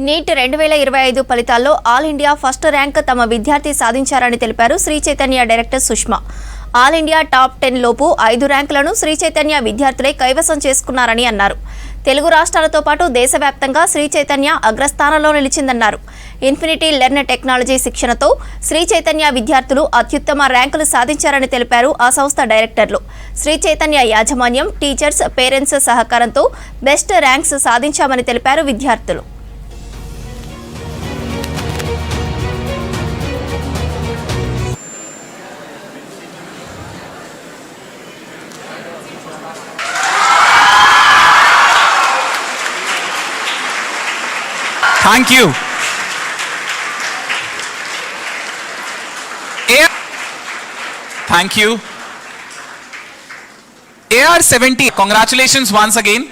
Neat 2025 ఫలితాల్లో all India first rank తమ విద్యార్థి సాధించారని తెలిపారు Shri Chaitanya director Sushma. All India top 10 లోపు 5 ర్యాంకులను శ్రీ చైతన్య విద్యార్థులే కైవసం చేసుకున్నారని అన్నారు. తెలుగు రాష్ట్రాలతో పాటు దేశవ్యాప్తంగా శ్రీ చైతన్య అగ్రస్థానంలో నిలిచిందన్నారు. ఇన్ఫినిటీ లెర్న్ టెక్నాలజీ శిక్షణతో శ్రీ చైతన్య విద్యార్థులు అత్యుత్తమ ర్యాంకులు సాధించారని తెలిపారు ఆ సంస్థ డైరెక్టర్లు. శ్రీ చైతన్య యాజమాన్యం, టీచర్స్, పేరెంట్స్ సహకారంతో బెస్ట్ ర్యాంక్స్ సాధించామని తెలిపారు విద్యార్థులు. Thank you. Thank you. AR-70, congratulations once again.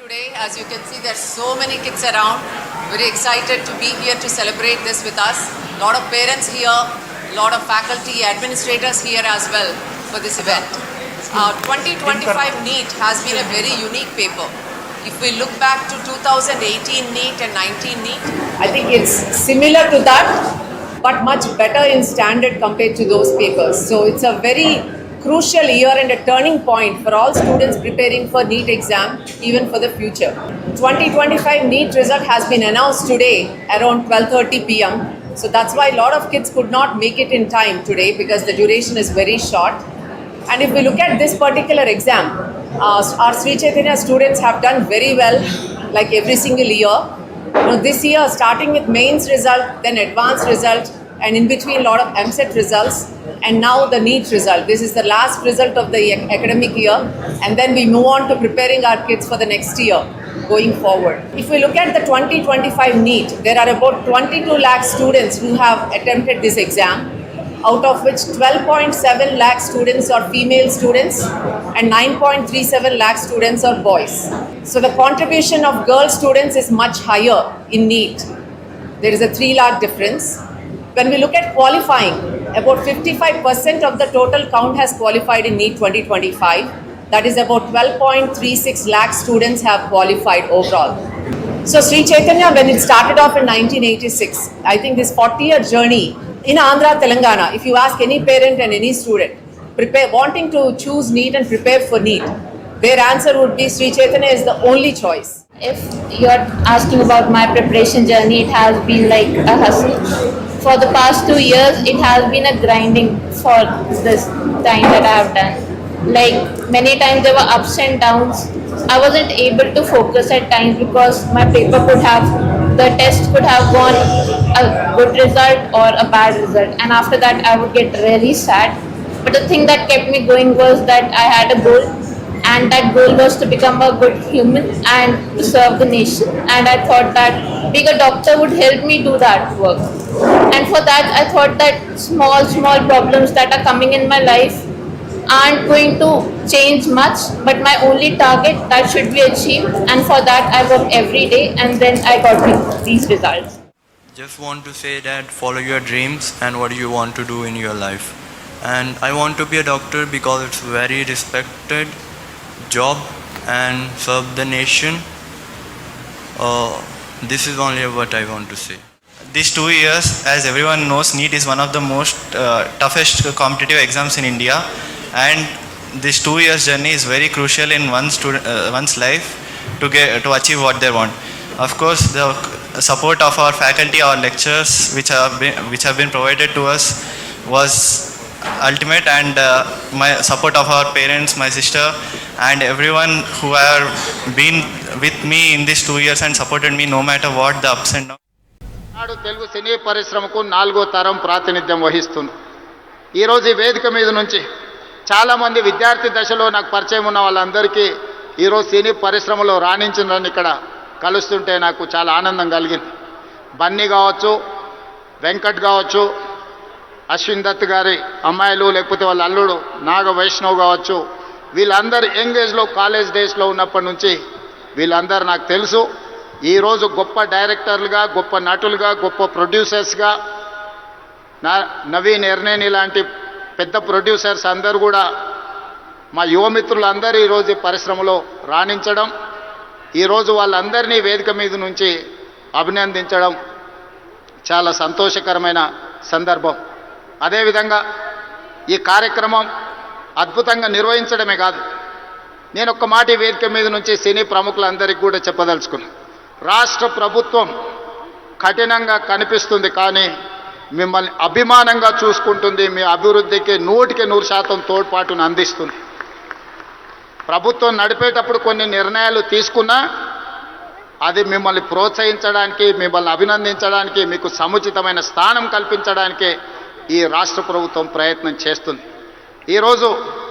Today, as you can see, there's so many kids around. Very excited to be here to celebrate this with us. Lot of parents here, lot of faculty, administrators here as well for this event. 2025 NEET has been a very unique paper. If we look back to 2018 NEET and 19 NEET, I think it's similar to that, but much better in standard compared to those papers. So it's a very crucial year and a turning point for all students preparing for NEET exam, even for the future. 2025 NEET result has been announced today around 12:30 p.m. So that's why a lot of kids could not make it in time today because the duration is very short. And if we look at this particular exam, our Sri Chaitanya students have done very well, like every single year. This year, starting with mains result, then advanced result, and in between a lot of MCET results, and now the NEET result. This is the last result of the academic year, and then we move on to preparing our kids for the next year going forward. If we look at the 2025 NEET, there are about 22 lakh students who have attempted this exam, out of which 12.7 lakh students are female students and 9.37 lakh students are boys. So the contribution of girl students is much higher in NEET. There is a 3 lakh difference. When we look at qualifying, about 55% of the total count has qualified in NEET 2025. That is about 12.36 lakh students have qualified overall. So Sri Chaitanya, when it started off in 1986, I think this 40-year journey in Andhra, Telangana, if you ask any parent and any student wanting to choose NEET and prepare for NEET, their answer would be Sri Chaitanya is the only choice. If you're asking about my preparation journey, it has been like a hustle. For the past 2 years, it has been a grinding for this time that I have done. Like many times there were ups and downs. I wasn't able to focus at times because my paper the test could have gone a good result or a bad result, and after that I would get really sad. But the thing that kept me going was that I had a goal, and that goal was to become a good human and to serve the nation, and I thought that being a doctor would help me do that work. And for that I thought that small problems that are coming in my life aren't going to change much, but my only target that should be achieved, and for that I work every day, and then I got these results. Just want to say that follow your dreams and what you want to do in your life. And I want to be a doctor because it's a very respected job and serve the nation. This is only what I want to say. These 2 years, as everyone knows, NEET is one of the most toughest competitive exams in India, and this 2 years journey is very crucial in one's life to achieve what they want. Of course, the support of our faculty, our lectures, which have been provided to us, was ultimate, and my support of our parents, my sister, and everyone who have been with me in these 2 years and supported me no matter what the ups and downs. నాడు తెలుగు సినీ పరిశ్రమకు 4వ తరం ప్రాతినిధ్యం వహిస్తుంది. ఈరోజు ఈ వేదిక మీద నుంచి చాలామంది విద్యార్థి దశలో నాకు పరిచయం ఉన్న వాళ్ళందరికీ ఈరోజు సినీ పరిశ్రమలో రాణించిందని ఇక్కడ కలుస్తుంటే నాకు చాలా ఆనందం కలిగింది. బన్నీ కావచ్చు, వెంకట్ కావచ్చు, అశ్విన్ దత్ గారి అమ్మాయిలు, లేకపోతే వాళ్ళ అల్లుడు నాగ వైష్ణవ్ కావచ్చు, వీళ్ళందరూ యంగ్ ఏజ్లో కాలేజ్ డేస్లో ఉన్నప్పటి నుంచి వీళ్ళందరూ నాకు తెలుసు. ఈరోజు గొప్ప డైరెక్టర్లుగా, గొప్ప నటులుగా, గొప్ప ప్రొడ్యూసర్స్గా, నవీన్ ఎర్నేని లాంటి పెద్ద ప్రొడ్యూసర్స్ అందరూ కూడా మా యువమిత్రులందరూ ఈరోజు ఈ పరిశ్రమలో రాణించడం, ఈరోజు వాళ్ళందరినీ వేదిక మీద నుంచి అభినందించడం చాలా సంతోషకరమైన సందర్భం. అదేవిధంగా ఈ కార్యక్రమం అద్భుతంగా నిర్వహించడమే కాదు, నేను ఒక్క మాట ఈ వేదిక మీద నుంచి సినీ ప్రముఖులందరికీ కూడా చెప్పదలుచుకున్నాను. రాష్ట్ర ప్రభుత్వం కఠినంగా కనిపిస్తుంది, కానీ మిమ్మల్ని అభిమానంగా చూసుకుంటుంది, మీ అభివృద్ధికి 100% తోడ్పాటును అందిస్తుంది. ప్రభుత్వం నడిపేటప్పుడు కొన్ని నిర్ణయాలు తీసుకున్నా అది మిమ్మల్ని ప్రోత్సహించడానికి, మిమ్మల్ని అభినందించడానికి, మీకు సముచితమైన స్థానం కల్పించడానికే ఈ రాష్ట్ర ప్రభుత్వం ప్రయత్నం చేస్తుంది. ఈరోజు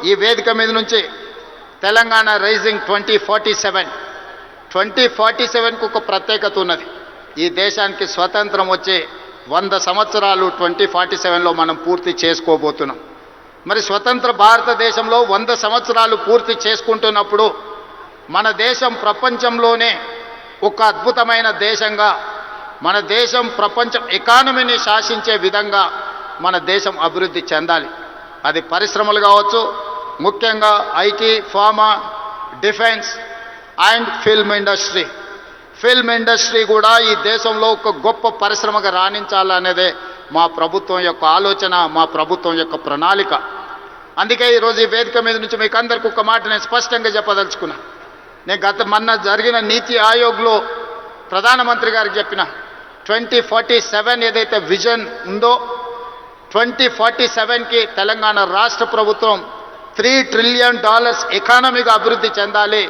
ఈ వేదిక మీద నుంచి తెలంగాణ రైజింగ్ 2047కు ఒక ప్రత్యేకత ఉన్నది. ఈ దేశానికి స్వతంత్రం వచ్చే 100 సంవత్సరాలు 2047లో మనం పూర్తి చేసుకోబోతున్నాం. మరి స్వతంత్ర భారతదేశంలో 100 సంవత్సరాలు పూర్తి చేసుకుంటున్నప్పుడు మన దేశం ప్రపంచంలోనే ఒక అద్భుతమైన దేశంగా, మన దేశం ప్రపంచం ఎకానమీని శాసించే విధంగా మన దేశం అభివృద్ధి చెందాలి. అది పరిశ్రమలు కావచ్చు, ముఖ్యంగా IT, pharma, defence and film industry. Film industry కూడా ఈ దేశంలో ఒక గొప్ప పరిశ్రమగా రాణించాలనేదే మా ప్రభుత్వం యొక్క ఆలోచన, మా ప్రభుత్వం యొక్క ప్రణాళిక. అందుకే ఈరోజు ఈ వేదిక మీద నుంచి మీకు అందరికీ ఒక మాట నేను స్పష్టంగా చెప్పదలుచుకున్నా. నేను మొన్న జరిగిన నీతి ఆయోగ్లో ప్రధానమంత్రి గారికి చెప్పిన 2047 ఏదైతే విజన్ ఉందో 2047కి తెలంగాణ రాష్ట్ర ప్రభుత్వం $3 ట్రిలియన్ ఎకానమీగా అభివృద్ధి చెందాలి.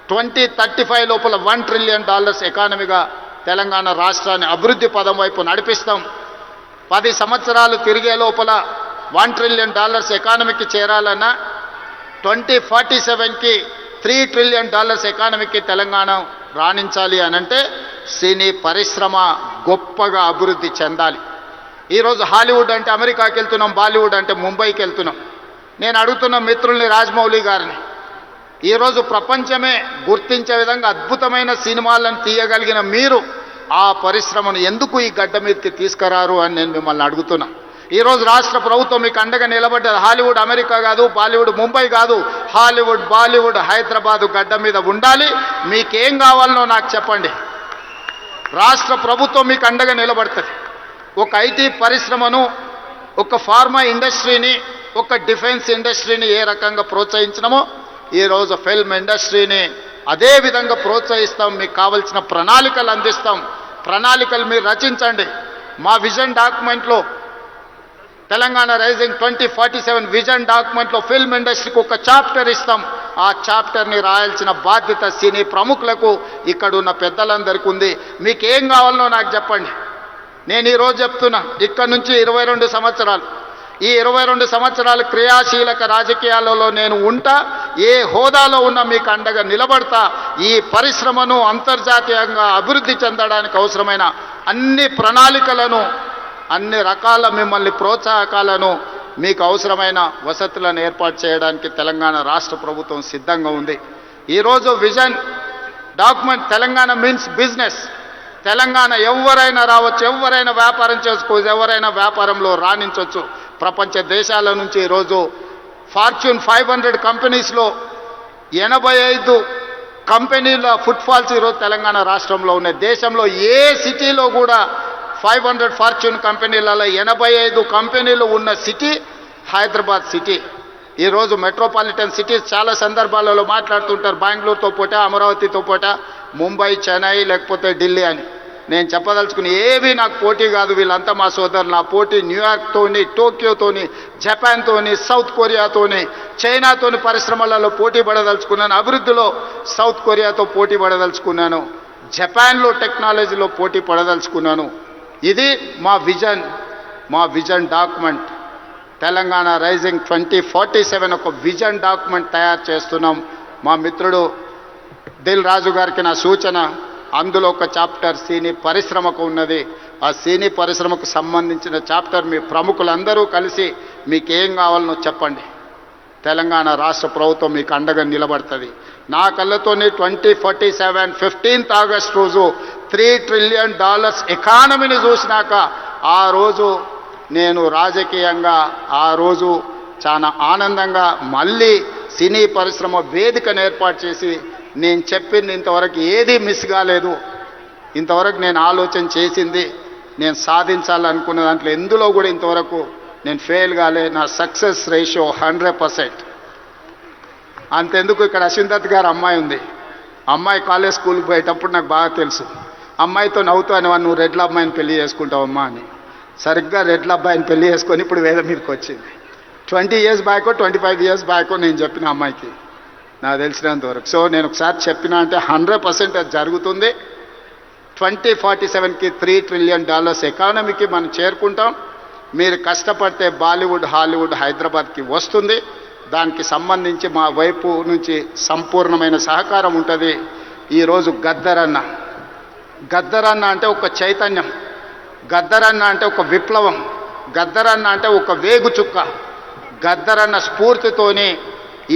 2035 లోపల $1 ట్రిలియన్ ఎకానమీగా తెలంగాణ రాష్ట్రాన్ని అభివృద్ధి పదం వైపు నడిపిస్తాం. 10 సంవత్సరాలు తిరిగే లోపల $1 ట్రిలియన్ ఎకానమీకి చేరాలన్నా 2047కి $3 ట్రిలియన్ ఎకానమీకి తెలంగాణ రాణించాలి అనంటే సినీ పరిశ్రమ గొప్పగా అభివృద్ధి చెందాలి. ఈరోజు హాలీవుడ్ అంటే అమెరికాకి వెళ్తున్నాం, బాలీవుడ్ అంటే ముంబైకి వెళ్తున్నాం. నేను అడుగుతున్న మిత్రుల్ని, రాజమౌళి గారిని, ఈరోజు ప్రపంచమే గుర్తించే విధంగా అద్భుతమైన సినిమాలను తీయగలిగిన మీరు ఆ పరిశ్రమను ఎందుకు ఈ గడ్డ మీదకి తీసుకురారు అని నేను మిమ్మల్ని అడుగుతున్నా. ఈరోజు రాష్ట్ర ప్రభుత్వం మీకు అండగా నిలబడ్డది. హాలీవుడ్ అమెరికా కాదు, బాలీవుడ్ ముంబై కాదు, హాలీవుడ్ బాలీవుడ్ హైదరాబాదు గడ్డ మీద ఉండాలి. మీకేం కావాలనో నాకు చెప్పండి, రాష్ట్ర ప్రభుత్వం మీకు అండగా నిలబడుతుంది. ఒక ఐటీ పరిశ్రమను, ఒక ఫార్మా ఇండస్ట్రీని, ఒక డిఫెన్స్ ఇండస్ట్రీని ఏ రకంగా ప్రోత్సహించినామో ఈరోజు ఫిల్మ్ ఇండస్ట్రీని అదే విధంగా ప్రోత్సహిస్తాం. మీకు కావలసిన ప్రణాళికలు అందిస్తాం. ప్రణాళికలు మీరు రచించండి. మా విజన్ డాక్యుమెంట్లో, తెలంగాణ రైజింగ్ 2047 విజన్ డాక్యుమెంట్లో ఫిల్మ్ ఇండస్ట్రీకి ఒక చాప్టర్ ఇస్తాం. ఆ చాప్టర్ని రాయాల్సిన బాధ్యత సినీ ప్రముఖులకు, ఇక్కడ ఉన్న పెద్దలందరికీ ఉంది. మీకు ఏం కావాలనో నాకు చెప్పండి. నేను ఈరోజు చెప్తున్నా, ఇక్కడ నుంచి 22 సంవత్సరాలు, ఈ 22 సంవత్సరాలు క్రియాశీలక రాజకీయాలలో నేను ఉంటా. ఏ హోదాలో ఉన్నా మీకు అండగా నిలబడతా. ఈ పరిశ్రమను అంతర్జాతీయంగా అభివృద్ధి చెందడానికి అవసరమైన అన్ని ప్రణాళికలను, అన్ని రకాల మిమ్మల్ని ప్రోత్సాహకాలను, మీకు అవసరమైన వసతులను ఏర్పాటు చేయడానికి తెలంగాణ రాష్ట్ర ప్రభుత్వం సిద్ధంగా ఉంది. ఈరోజు vision document, Telangana means business. Telangana ఎవరైనా రావచ్చు, ఎవరైనా వ్యాపారం చేసుకోవచ్చు, ఎవరైనా వ్యాపారంలో రాణించవచ్చు. ప్రపంచ దేశాల నుంచి ఈరోజు ఫార్చ్యూన్ 500 కంపెనీస్లో 85 కంపెనీల ఫుట్ఫాల్స్ ఈరోజు తెలంగాణ రాష్ట్రంలో ఉన్నాయి. దేశంలో ఏ సిటీలో కూడా 500 ఫార్చ్యూన్ కంపెనీలలో 85 కంపెనీలు ఉన్న సిటీ హైదరాబాద్ సిటీ. ఈరోజు మెట్రోపాలిటన్ సిటీస్ చాలా సందర్భాలలో మాట్లాడుతుంటారు, బెంగళూరుతో పోటా, అమరావతితో పోటా, ముంబై, చెన్నై, లేకపోతే ఢిల్లీ అని. నేను చెప్పదలుచుకుని ఏవి నాకు పోటీ కాదు, వీళ్ళంతా మా సోదరులు. నా పోటీ న్యూయార్క్తోని, టోక్యోతోని, జపాన్తోని, సౌత్ కొరియాతోని, చైనాతోని పరిశ్రమలలో పోటీ పడదలుచుకున్నాను. అభివృద్ధిలో సౌత్ కొరియాతో పోటీ పడదలుచుకున్నాను. జపాన్లో టెక్నాలజీలో పోటీ పడదలుచుకున్నాను. ఇది మా విజన్ డాక్యుమెంట్. తెలంగాణ రైజింగ్ 2047 ఒక విజన్ డాక్యుమెంట్ తయారు చేస్తున్నాం. మా మిత్రుడు దిల్ రాజు గారికి నా సూచన, అందులో ఒక చాప్టర్ సినీ పరిశ్రమకు ఉన్నది. ఆ సినీ పరిశ్రమకు సంబంధించిన చాప్టర్ మీ ప్రముఖులందరూ కలిసి మీకేం కావాలనో చెప్పండి. తెలంగాణ రాష్ట్ర ప్రభుత్వం మీకు అండగా నిలబడుతుంది. నా కళ్ళతోని 2047 15th ఆగస్ట్ రోజు $3 ట్రిలియన్ ఎకానమీని చూసినాక ఆ రోజు నేను రాజకీయంగా ఆ రోజు చాలా ఆనందంగా మళ్ళీ సినీ పరిశ్రమ వేదికను ఏర్పాటు చేసి నేను చెప్పింది ఇంతవరకు ఏదీ మిస్ కాలేదు. ఇంతవరకు నేను ఆలోచన చేసింది, నేను సాధించాలనుకున్న దాంట్లో ఎందులో కూడా ఇంతవరకు నేను ఫెయిల్ కాలే. నా సక్సెస్ రేషియో 100%. అంతెందుకు, ఇక్కడ అశ్విందత్ గారు అమ్మాయి ఉంది. అమ్మాయి కాలేజ్ స్కూల్కి పోయేటప్పుడు నాకు బాగా తెలుసు. అమ్మాయితో నవ్వుతూ అనేవాడు, నువ్వు రెడ్ల అమ్మాయిని పెళ్లి చేసుకుంటావమ్మా అని. సరిగ్గా రెడ్ల అబ్బాయిని పెళ్లి చేసుకొని ఇప్పుడు వేద మీదకి వచ్చింది. 20 years బ్యాకో 25 years బ్యాకో నేను చెప్పిన అమ్మాయికి నాకు తెలిసినంతవరకు. సో నేను ఒకసారి చెప్పిన అంటే 100% అది జరుగుతుంది. 2047కి $3 trillion ఎకానమీకి మనం చేరుకుంటాం. మీరు కష్టపడితే బాలీవుడ్, హాలీవుడ్ హైదరాబాద్కి వస్తుంది. దానికి సంబంధించి మా వైపు నుంచి సంపూర్ణమైన సహకారం ఉంటుంది. ఈరోజు గద్దరన్న అంటే ఒక చైతన్యం, గద్దరన్న అంటే ఒక విప్లవం, గద్దరన్న అంటే ఒక వేగు చుక్క. గద్దరన్న స్ఫూర్తితోనే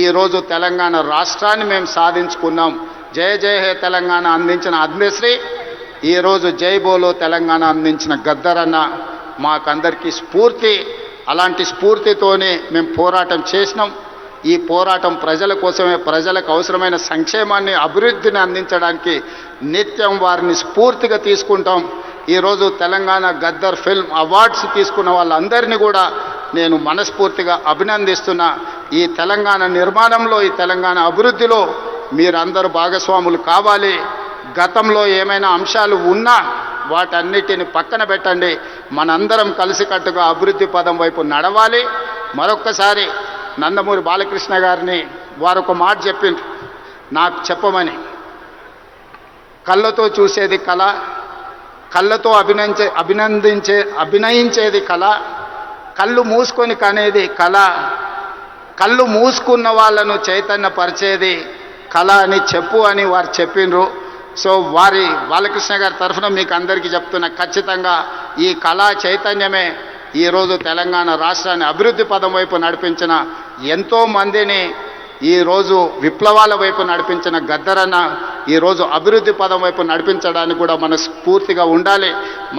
ఈరోజు తెలంగాణ రాష్ట్రాన్ని మేము సాధించుకున్నాం. జయ జయ హే తెలంగాణ అందించిన అందశ్రీ, ఈరోజు జై బోలో తెలంగాణ అందించిన గద్దరన్న మాకందరికీ స్ఫూర్తి. అలాంటి స్ఫూర్తితోనే మేము పోరాటం చేసినాం. ఈ పోరాటం ప్రజల కోసమే, ప్రజలకు అవసరమైన సంక్షేమాన్ని, అభివృద్ధిని అందించడానికి నిత్యం వారిని స్ఫూర్తిగా తీసుకుంటాం. ఈరోజు తెలంగాణ గద్దర్ ఫిల్మ్ అవార్డ్స్ తీసుకున్న వాళ్ళందరినీ కూడా నేను మనస్ఫూర్తిగా అభినందిస్తున్నా. ఈ తెలంగాణ నిర్మాణంలో, ఈ తెలంగాణ అభివృద్ధిలో మీరందరూ భాగస్వాములు కావాలి. గతంలో ఏమైనా అంశాలు ఉన్నా వాటన్నిటిని పక్కన పెట్టండి. మనందరం కలిసికట్టుగా అభివృద్ధి పదం వైపు నడవాలి. మరొక్కసారి నందమూరి బాలకృష్ణ గారిని వారు ఒక మాట చెప్పిండ్రు నాకు చెప్పమని. కళ్ళతో చూసేది కళ, కళ్ళతో అభినయించేది కళ, కళ్ళు మూసుకొని కనేది కళ, కళ్ళు మూసుకున్న వాళ్ళను చైతన్యపరిచేది కళ అని చెప్పు అని వారు చెప్పిండ్రు. సో వారి బాలకృష్ణ గారి తరఫున మీకు అందరికీ చెప్తున్నా, ఖచ్చితంగా ఈ కళా చైతన్యమే ఈరోజు తెలంగాణ రాష్ట్రాన్ని అభివృద్ధి పదం వైపు నడిపించిన ఎంతోమందిని, ఈరోజు విప్లవాల వైపు నడిపించిన గద్దరన్న ఈరోజు అభివృద్ధి పదం వైపు నడిపించడానికి కూడా మనస్ఫూర్తిగా ఉండాలి.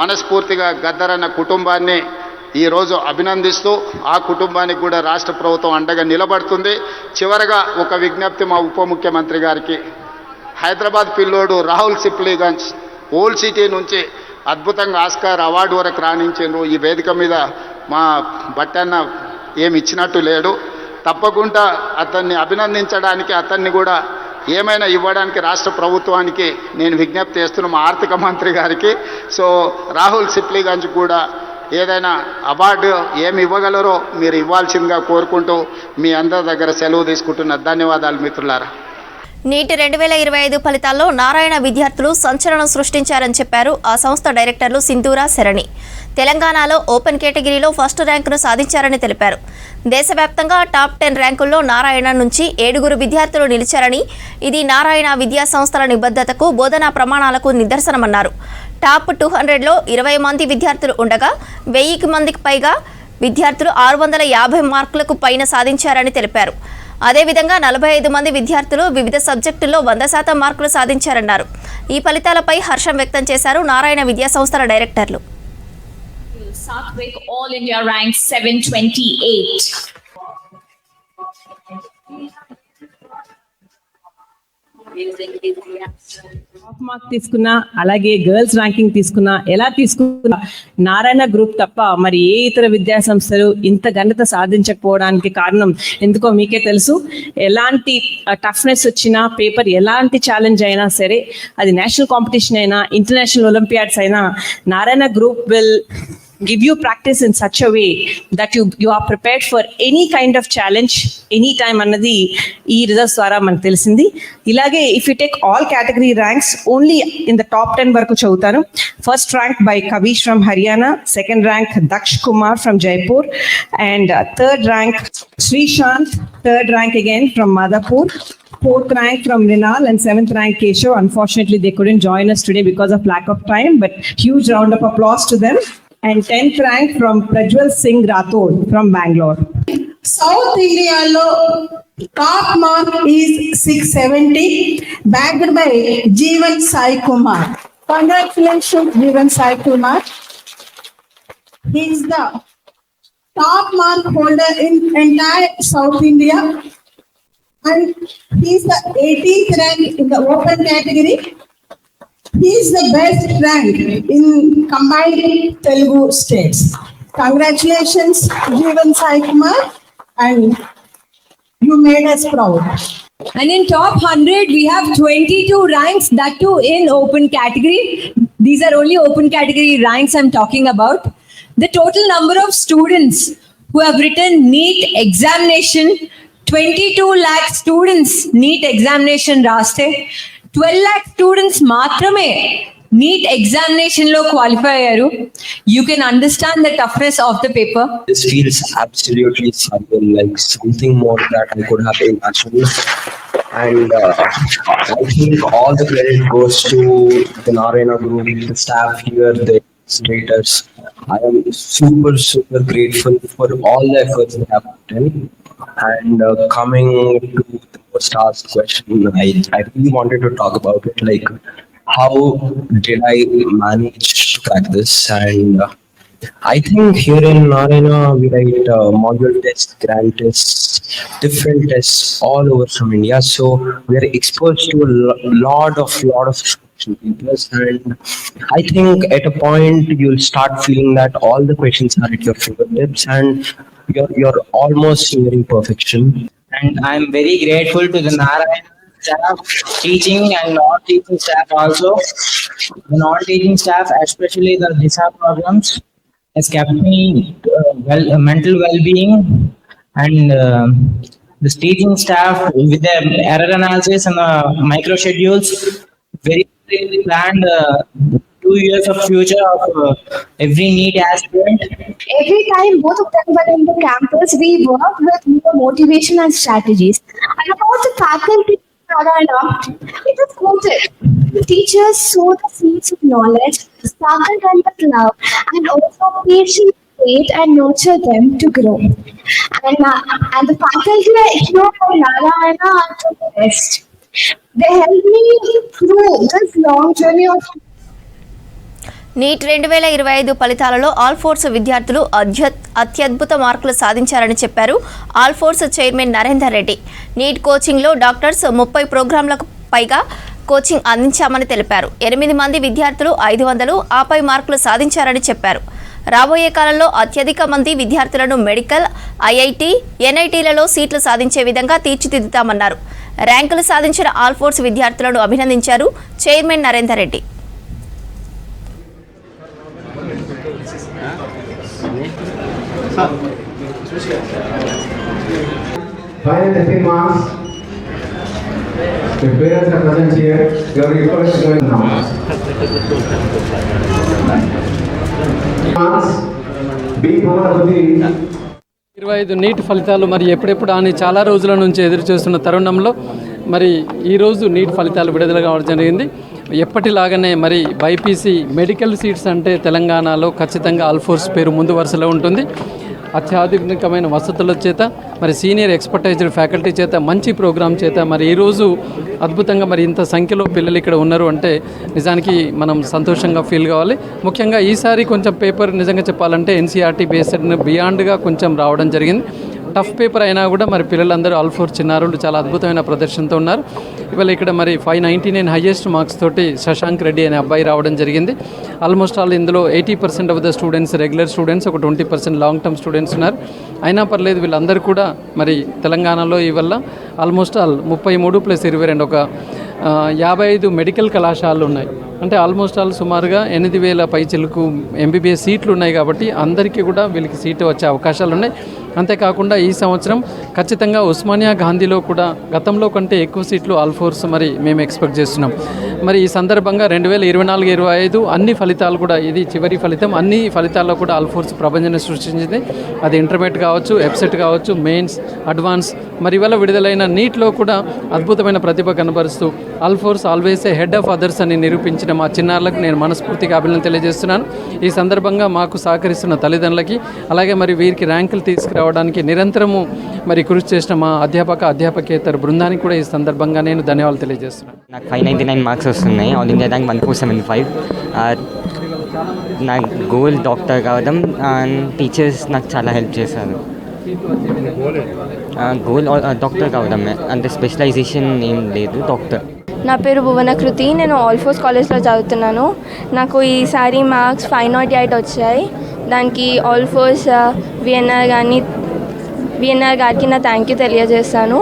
మనస్ఫూర్తిగా గద్దరన్న కుటుంబాన్ని ఈరోజు అభినందిస్తూ ఆ కుటుంబానికి కూడా రాష్ట్ర ప్రభుత్వం అండగా నిలబడుతుంది. చివరగా ఒక విజ్ఞప్తి మా ఉప ముఖ్యమంత్రి గారికి. హైదరాబాద్ పిల్లోడు రాహుల్ సిప్లీగంజ్ ఓల్డ్ సిటీ నుంచి అద్భుతంగా ఆస్కార్ అవార్డు వరకు రాణించారు. ఈ వేదిక మీద మా బట్టన్న ఏమి ఇచ్చినట్టు లేడు. తప్పకుండా అతన్ని అభినందించడానికి, అతన్ని కూడా ఏమైనా ఇవ్వడానికి రాష్ట్ర ప్రభుత్వానికి నేను విజ్ఞప్తి చేస్తున్నా, మా ఆర్థిక మంత్రి గారికి. సో రాహుల్ సిప్లీగంజ్ కూడా ఏదైనా అవార్డు ఏమి ఇవ్వగలరో మీరు ఇవ్వాల్సిందిగా కోరుకుంటూ మీ అందరి దగ్గర సెలవు తీసుకుంటున్నా. ధన్యవాదాలు మిత్రులారా. నీట్ 2025 ఫలితాల్లో నారాయణ విద్యార్థులు సంచలనం సృష్టించారని చెప్పారు ఆ సంస్థ డైరెక్టర్లు సింధూరా శరణి. తెలంగాణలో ఓపెన్ కేటగిరీలో ఫస్ట్ ర్యాంకును సాధించారని తెలిపారు. దేశవ్యాప్తంగా టాప్ 10 ర్యాంకుల్లో నారాయణ నుంచి 7 విద్యార్థులు నిలిచారని, ఇది నారాయణ విద్యా సంస్థల నిబద్ధతకు, బోధనా ప్రమాణాలకు నిదర్శనమన్నారు. టాప్ 200లో 20 మంది విద్యార్థులు ఉండగా 1000 మందికి పైగా విద్యార్థులు 650 మార్కులకు పైన సాధించారని తెలిపారు. అదేవిధంగా 45 మంది విద్యార్థులు వివిధ సబ్జెక్టుల్లో 100% మార్కులు సాధించారన్నారు. ఈ ఫలితాలపై హర్షం వ్యక్తం చేశారు నారాయణ విద్యా సంస్థల డైరెక్టర్లు. Satvik All India rank 728. Top mark తీసుకున్నా, అలాగే గర్ల్స్ ర్యాంకింగ్ తీసుకున్నా, ఎలా తీసుకున్నా నారాయణ గ్రూప్ తప్ప మరి ఏ ఇతర విద్యా సంస్థలు ఇంత ఘనత సాధించకపోవడానికి కారణం ఎందుకో మీకే తెలుసు. ఎలాంటి టఫ్నెస్ వచ్చినా, పేపర్ ఎలాంటి ఛాలెంజ్ అయినా సరే, అది నేషనల్ కాంపిటీషన్ అయినా, ఇంటర్నేషనల్ ఒలింపియాడ్స్ అయినా, Narayana group will give you practice in such a way that you are prepared for any kind of challenge anytime అన్నది ఈ రిజల్ట్స్ ద్వారా మనకు తెలిసింది. ఇలాగే if you take all category ranks, only in the top 10 వరకు చదువుతాను. First rank by Kavish from Haryana, second rank Daksh Kumar from Jaipur, and third rank Srishant, third rank again from Madhapur, fourth rank from Rinal, and seventh rank Keshav. Unfortunately they couldn't join us today because of lack of time, but huge round of applause to them. And 10th rank from Prajwal Singh Rathod from Bangalore. South India lo top mark is 670, backed by Jeevan Sai Kumar. Congratulations, Jeevan Sai Kumar. He is the top mark holder in entire South India. and he is the 18th rank in the open category. He is the best rank in combined Telugu states. Congratulations, Jeevan Sai Kumar, and you made us proud. And in top 100, we have 22 ranks, that too in open category. These are only open category ranks I'm talking about. The total number of students who have written NEET examination, 22 lakh students NEET examination raste. 12 lakh students matrame NEET examination lo qualify ayyaru. You can understand the toughness of the paper. This feels absolutely surreal, like something more that I could have imagined. And I think all the credit goes to the Narayana Group, the staff here, the administrators. I am super grateful for all the efforts they have put in. And coming to the most asked question, I really wanted to talk about it, like how did I manage to crack this? And I think here in Narayana we write module tests, grant tests, different tests all over from India. So we are exposed to a lot of question papers, and I think at a point you'll start feeling that all the questions are at your fingertips, and you're almost nearing perfection. And I'm very grateful to the Narayana staff, teaching and non-teaching staff also. The non-teaching staff, especially the DISA programs, has kept me mental well-being, and this teaching staff with their error analysis and micro schedules very planned 2 years of future of every NEET aspirant. Every time both of them were in the campus, we worked with more motivation and strategies. And about the faculty, it was quoted. Teachers sow the seeds of knowledge, sparkle them with love, and also patiently wait and nurture them to grow. And the faculty are here for Narayana and for the rest. They helped me through this long journey of NEET 2025 ఫలితాలలో all force విద్యార్థులు అత్యద్భుత మార్కులు సాధించారని చెప్పారు all force chairman Narender Reddy. NEET కోచింగ్లో doctors 30 ప్రోగ్రాంలకు పైగా coaching అందించామని తెలిపారు. 8 మంది విద్యార్థులు 500 ఆపై మార్కులు సాధించారని చెప్పారు. రాబోయే కాలంలో అత్యధిక మంది విద్యార్థులను మెడికల్, ఐఐటి, ఎన్ఐటీలలో సీట్లు సాధించే విధంగా తీర్చిదిద్దుతామన్నారు. ర్యాంకులు సాధించిన ఆల్ ఫోర్స్ విద్యార్థులను అభినందించారు chairman Narender Reddy. Final 15 marks. The parents are present here. You are requested to join now. Marks. Be proud of the 25 neat ఫలితాలు మరి ఎప్పుడెప్పుడు అని చాలా రోజుల నుంచి ఎదురు చూస్తున్న తరుణంలో మరి ఈరోజు నీట్ ఫలితాలు విడుదల కావడం జరిగింది. ఎప్పటిలాగానే మరి బైపీసీ మెడికల్ సీట్స్ అంటే తెలంగాణలో ఖచ్చితంగా ఆల్ ఫోర్స్ పేరు ముందు వరుసలో ఉంటుంది. అత్యాధునికమైన వసతుల చేత మరి సీనియర్ ఎక్స్పర్టైజ్డ్ ఫ్యాకల్టీ చేత మంచి ప్రోగ్రామ్ చేత మరి ఈరోజు అద్భుతంగా మరి ఇంత సంఖ్యలో పిల్లలు ఇక్కడ ఉన్నారు అంటే నిజానికి మనం సంతోషంగా ఫీల్ కావాలి. ముఖ్యంగా ఈసారి కొంచెం పేపర్ నిజంగా చెప్పాలంటే ఎన్సీఆర్టీ బేస్డ్ బియాండ్గా కొంచెం రావడం జరిగింది. టఫ్ పేపర్ అయినా కూడా మరి పిల్లలందరూ ఆల్ ఫోర్ చిన్నారులు చాలా అద్భుతమైన ప్రదర్శనతో ఉన్నారు. ఇవాళ ఇక్కడ మరి 599 హైయెస్ట్ మార్క్స్ తోటి శశాంక్ రెడ్డి అనే అబ్బాయి రావడం జరిగింది. ఆల్మోస్ట్ ఆల్ ఇందులో 80% of the students regular students, ఒక 20% లాంగ్ టర్మ్ స్టూడెంట్స్ ఉన్నారు. అయినా పర్లేదు వీళ్ళందరూ కూడా మరి తెలంగాణలో ఇవల్ల ఆల్మోస్ట్ ఆల్ 33 + 22 ఒక 55 మెడికల్ కళాశాలలు ఉన్నాయి. అంటే ఆల్మోస్ట్ ఆల్ సుమారుగా 8,000 పైచిలకు ఎంబీబీఎస్ సీట్లు ఉన్నాయి. కాబట్టి అందరికీ కూడా వీళ్ళకి సీటు వచ్చే అవకాశాలు ఉన్నాయి. అంతేకాకుండా ఈ సంవత్సరం ఖచ్చితంగా ఉస్మానియా గాంధీలో కూడా గతంలో కంటే ఎక్కువ సీట్లు ఆల్ ఫోర్స్ మరి మేము ఎక్స్పెక్ట్ చేస్తున్నాం. మరి ఈ సందర్భంగా 2024-25 అన్ని ఫలితాలు కూడా ఇది చివరి ఫలితం. అన్ని ఫలితాల్లో కూడా ఆల్ ఫోర్స్ ప్రభంజన సృష్టించింది. అది ఇంటర్మీడియట్ కావచ్చు, ఎఫ్సెట్ కావచ్చు, మెయిన్స్, అడ్వాన్స్. మరి ఇవాళ విడుదలైన నీట్లో కూడా అద్భుతమైన ప్రతిభ కనబరుస్తూ all force always ahead of others అని నిరూపించిన మా చిన్నారులకు నేను మనస్ఫూర్తిగా అభినందనలు తెలియజేస్తున్నాను. ఈ సందర్భంగా మాకు సహకరిస్తున్న తల్లిదండ్రులకి, అలాగే మరి వీరికి ర్యాంకులు తీసుకురావడానికి నిరంతరము మరి కృషి చేసిన మా అధ్యాపకేతర బృందానికి కూడా ఈ సందర్భంగా నేను ధన్యవాదాలు తెలియజేస్తున్నాను. నాకు 599 మార్క్స్ వస్తున్నాయి. All India rank 1475. నా గోల్ డాక్టర్ కావడం అండ్ టీచర్స్ నాకు చాలా హెల్ప్ చేశారు. గోల్ డాక్టర్ కావడమే, అంటే స్పెషలైజేషన్ ఏం లేదు, డాక్టర్. నా పేరు భువనకృతి, నేను ఆల్ ఫోర్స్ కాలేజ్లో చదువుతున్నాను. నాకు ఈసారి మార్క్స్ 508 వచ్చాయి. దానికి ఆల్ ఫోర్స్ విఎన్ఆర్ గారికి నా థ్యాంక్ యూ తెలియజేస్తాను.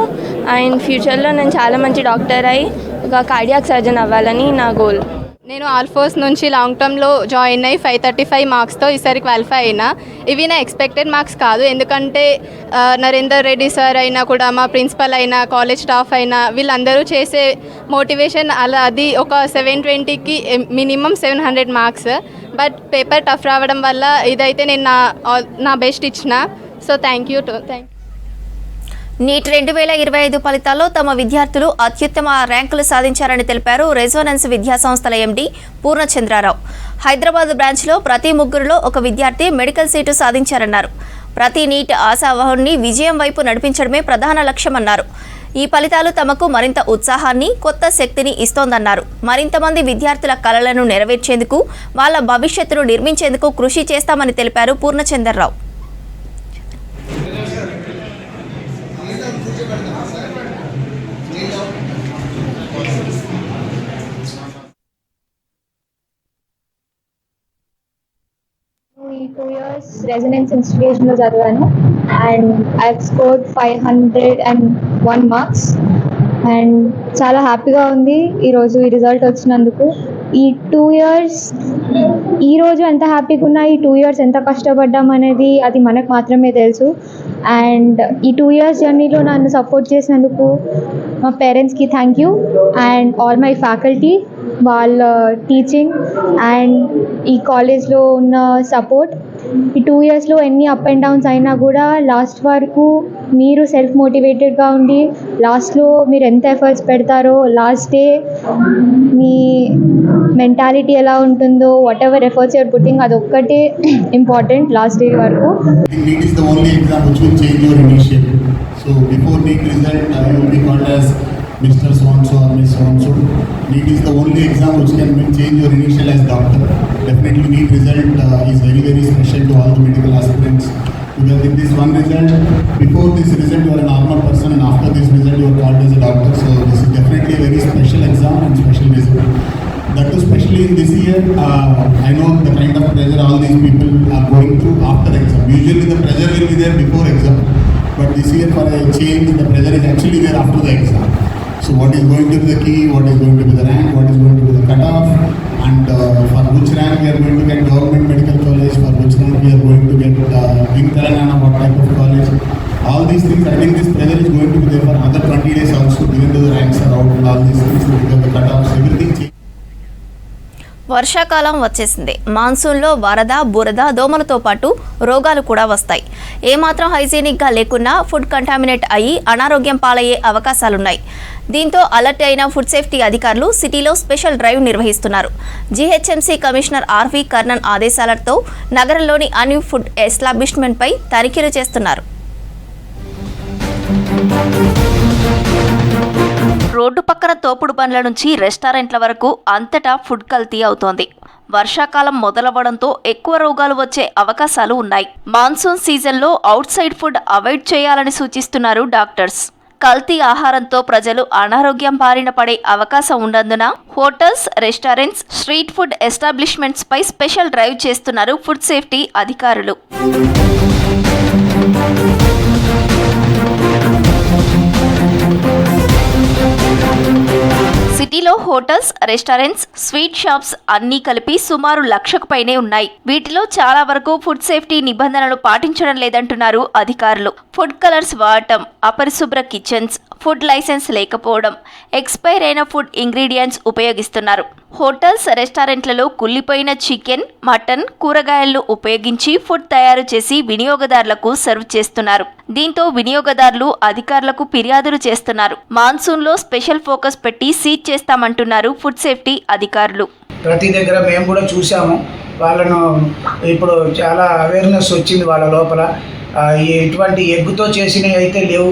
అండ్ ఫ్యూచర్లో నేను చాలా మంచి డాక్టర్ అయి ఒక కార్డియాక్ సర్జన్ అవ్వాలని నా గోల్. నేను ఆల్ఫోర్స్ నుంచి లాంగ్ టర్మ్లో జాయిన్ అయ్యి 535 మార్క్స్తో ఈసారి క్వాలిఫై అయినా. ఇవి నా ఎక్స్పెక్టెడ్ మార్క్స్ కాదు, ఎందుకంటే నరేందర్ రెడ్డి సార్ అయినా కూడా, మా ప్రిన్సిపల్ అయినా, కాలేజ్ స్టాఫ్ అయినా, వీళ్ళందరూ చేసే మోటివేషన్ అలా అది ఒక 720కి minimum 700 marks. But paper tough రావడం వల్ల ఇదైతే నేను నా బెస్ట్ ఇచ్చిన. So thank you. నీట్ 2025 ఫలితాల్లో తమ విద్యార్థులు అత్యుత్తమ ర్యాంకులు సాధించారని తెలిపారు రెజోనెన్స్ విద్యా సంస్థల ఎండీ పూర్ణచంద్రారావు. హైదరాబాద్ బ్రాంచ్లో ప్రతి ముగ్గురులో ఒక విద్యార్థి మెడికల్ సీటు సాధించారన్నారు. ప్రతి నీట్ ఆశావహుడిని విజయం వైపు నడిపించడమే ప్రధాన లక్ష్యమన్నారు. ఈ ఫలితాలు తమకు మరింత ఉత్సాహాన్ని, కొత్త శక్తిని ఇస్తోందన్నారు. మరింత మంది విద్యార్థుల కలలను నెరవేర్చేందుకు, వాళ్ళ భవిష్యత్తును నిర్మించేందుకు కృషి చేస్తామని తెలిపారు పూర్ణచంద్రరావు. ఈ 2 years రెసిడెన్స్ ఇన్స్టిట్యూషన్లో చదివాను and I scored 501 marks and చాలా హ్యాపీగా ఉంది ఈరోజు ఈ రిజల్ట్ వచ్చినందుకు. ఈ 2 years ఈరోజు ఎంత హ్యాపీగా ఉన్నా, ఈ 2 years ఎంత కష్టపడ్డాం అనేది అది మనకు మాత్రమే తెలుసు. అండ్ ఈ 2 years జర్నీలో నన్ను సపోర్ట్ చేసినందుకు మా పేరెంట్స్కి thank you and all my faculty, వాళ్ళ టీచింగ్ అండ్ ఈ కాలేజ్లో ఉన్న సపోర్ట్. ఈ 2 yearsలో ఎన్ని అప్ అండ్ డౌన్స్ అయినా కూడా లాస్ట్ వరకు మీరు సెల్ఫ్ మోటివేటెడ్గా ఉండి లాస్ట్లో మీరు ఎంత ఎఫర్ట్స్ పెడతారో, లాస్ట్ డే మీ మెంటాలిటీ ఎలా ఉంటుందో, whatever efforts you're putting, అదొక్కటే ఇంపార్టెంట్ లాస్ట్ డే వరకు. NEET is the only exam which will change your initiative. So before NEET result, you will be called as Mr. So-and-so or Miss So-and-so. NEET is the only exam which can change your initial as doctor. Definitely NEET result is very, very special to all the medical aspirants. Because in this one result, before this result you are a normal person and after this result you are called as a doctor. So this is definitely a very special exam and special result. That too especially in this year, I know the kind of pressure all these people are going through after exam. Usually the pressure will be there before exam. But this year for a change, the pressure is actually there after the exam. So what is going to be the key, what is going to be the rank, what is going to be the cutoff, and for which rank we are going to get government medical college, for which rank we are going to get in Telangana, what type of college. All these things, I think this pressure is going to be there for another 20 days also, even though the ranks are out and all these things, because the cutoffs, everything changes. వర్షాకాలం వచ్చేసింది. మాన్సూన్లో వరద, బురద, దోమలతో పాటు రోగాలు కూడా వస్తాయి. ఏమాత్రం హైజీనిక్గా లేకున్నా ఫుడ్ కంటామినేట్ అయ్యి అనారోగ్యం పాలయ్యే అవకాశాలున్నాయి. దీంతో అలర్ట్ అయిన ఫుడ్ సేఫ్టీ అధికారులు సిటీలో స్పెషల్ డ్రైవ్ నిర్వహిస్తున్నారు. జీహెచ్ఎంసీ కమిషనర్ ఆర్వి కర్ణన్ ఆదేశాలతో నగరంలోని అన్ని ఫుడ్ ఎస్టాబ్లిష్మెంట్పై తనిఖీలు చేస్తున్నారు. రోడ్డు పక్కన తోపుడు బండ్ల నుంచి రెస్టారెంట్ల వరకు అంతటా ఫుడ్ కల్తీ అవుతోంది. వర్షాకాలం మొదలవ్వడంతో ఎక్కువ రోగాలు వచ్చే అవకాశాలు ఉన్నాయి. మాన్సూన్ సీజన్లో అవుట్ సైడ్ ఫుడ్ అవాయిడ్ చేయాలని సూచిస్తున్నారు డాక్టర్స్. కల్తీ ఆహారంతో ప్రజలు అనారోగ్యం బారిన పడే అవకాశం ఉన్నందున hotels, restaurants, street food establishments పై స్పెషల్ డ్రైవ్ చేస్తున్నారు ఫుడ్ సేఫ్టీ అధికారులు. సిటీలో హోటల్స్, రెస్టారెంట్స్, స్వీట్ షాప్స్ అన్నీ కలిపి సుమారు 1,00,000కు పైనే ఉన్నాయి. వీటిలో చాలా వరకు ఫుడ్ సేఫ్టీ నిబంధనలు పాటించడం లేదంటున్నారు అధికారులు. ఫుడ్ కలర్స్ వాడటం, అపరిశుభ్ర కిచెన్స్, ఫుడ్ లైసెన్స్ లేకపోవడం, ఎక్స్పైర్ అయిన ఫుడ్ ఇంగ్రీడియంట్స్ ఉపయోగిస్తున్నారు. హోటల్స్, రెస్టారెంట్లలో కుళ్ళిపోయిన చికెన్, మటన్, కూరగాయలను ఉపయోగించి ఫుడ్ తయారు చేసి వినియోగదారులకు సర్వ్ చేస్తున్నారు. దీంతో వినియోగదారులు అధికారులకు ఫిర్యాదులు చేస్తున్నారు. మాన్సూన్లో స్పెషల్ ఫోకస్ పెట్టి సీజ్ చేస్తామంటున్నారు ఫుడ్ సేఫ్టీ అధికారులు. ప్రతి దగ్గర మేము కూడా చూసాము. వాళ్ళను ఇప్పుడు చాలా అవేర్నెస్ వచ్చింది వాళ్ళ లోపల. ఇటువంటి ఎగ్గుతో చేసినవి అయితే లేవు.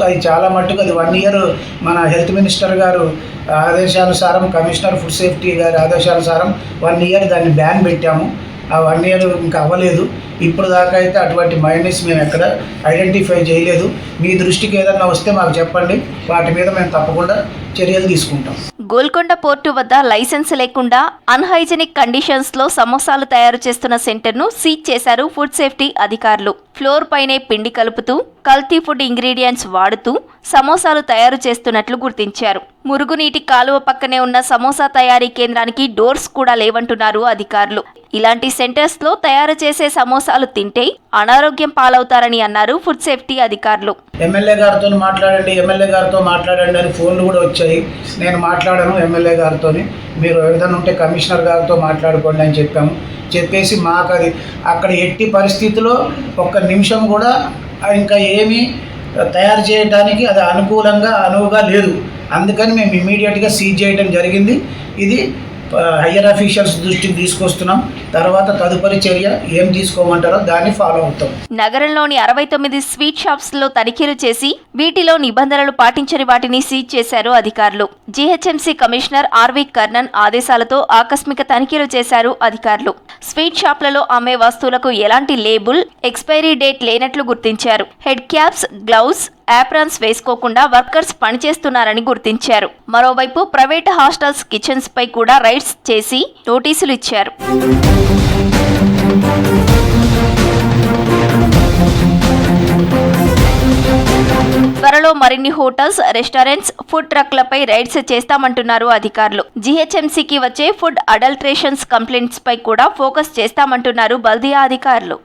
అది చాలా మట్టుకు అది 1 year మన హెల్త్ మినిస్టర్ గారు ఆదేశానుసారం, కమిషనర్ ఫుడ్ సేఫ్టీ గారి ఆదేశానుసారం 1 year దాన్ని బ్యాన్ పెట్టాము. ఆ 1 year ఇంకా అవ్వలేదు. ఇప్పుడు దాకా అయితే అటువంటి మైనస్ మేము ఎక్కడ ఐడెంటిఫై చేయలేదు. మీ దృష్టికి ఏదన్నా వస్తే మాకు చెప్పండి, వాటి మీద మేము తప్పకుండా చర్యలు తీసుకుంటాం. గోల్కొండ పోర్టు వద్ద లైసెన్స్ లేకుండా అన్హైజెనిక్ కండిషన్స్ లో సమోసాలు తయారు చేస్తున్న సెంటర్ను సీజ్ చేశారు ఫుడ్ సేఫ్టీ అధికారులు. ఫ్లోర్ పైనే పిండి కలుపుతూ కల్తీ ఫుడ్ ఇంగ్రీడియంట్స్ వాడుతూ సమోసాలు తయారు చేస్తున్నట్లు గుర్తించారు. మురుగునీటి కాలువ పక్కనే ఉన్న సమోసా తయారీ కేంద్రానికి డోర్స్ కూడా లేవంటున్నారు అధికారులు. ఇలాంటి సెంటర్స్ లో తయారు చేసే సమోసాలు తింటే అనారోగ్యం పాలవుతారని అన్నారు ఫుడ్ సేఫ్టీ అధికారులు. ఎమ్మెల్యే గారితో మాట్లాడండి అని ఫోన్లు కూడా వచ్చాయి. నేను మాట్లాడాను ఎమ్మెల్యే గారితో, మీరు ఏదైనా ఉంటే కమిషనర్ గారితో మాట్లాడుకోండి అని చెప్పేసి మాకు అది అక్కడ ఎట్టి పరిస్థితిలో 1 నిమిషం కూడా ఇంకా ఏమీ తయారు చేయడానికి అది అనువుగా లేదు. అందుకని మేము ఇమీడియట్గా సీజ్ చేయడం జరిగింది. ఇది హయ్యర్ అఫీషియల్స్ దృష్టికి తీసుకొస్తున్నాం. తర్వాత తదుపరి చర్య ఏం తీసుకోమంటారో దాన్ని ఫాలో అవుతాం. నగరంలోని 69 స్వీట్ షాప్స్ లో తనిఖీలు చేసి వీటిలో నిబంధనలు పాటించని వాటిని సీజ్ చేశారు అధికారులు. జీహెచ్ఎంసీ కమిషనర్ ఆర్వి కర్ణన్ ఆదేశాలతో ఆకస్మిక తనిఖీలు చేశారు అధికారులు. స్వీట్ షాప్లలో అమ్మే వస్తువులకు ఎలాంటి లేబుల్, ఎక్స్పైరీ డేట్ లేనట్లు గుర్తించారు. హెడ్ క్యాప్స్, గ్లౌజ్, యాప్రాన్స్ వేసుకోకుండా వర్కర్స్ పనిచేస్తున్నారని గుర్తించారు. మరోవైపు ప్రైవేట్ హాస్టల్స్ కిచెన్స్ పై కూడా రైడ్స్ చేసి నోటీసులు ఇచ్చారు. త్వరలో మరిన్ని హోటల్స్, రెస్టారెంట్స్, ఫుడ్ ట్రక్లపై రైడ్స్ చేస్తామంటున్నారు అధికారులు. జీహెచ్ఎంసీకి వచ్చే ఫుడ్ అడల్ట్రేషన్స్ కంప్లైంట్స్ పై కూడా ఫోకస్ చేస్తామంటున్నారు బల్దియా అధికారులు.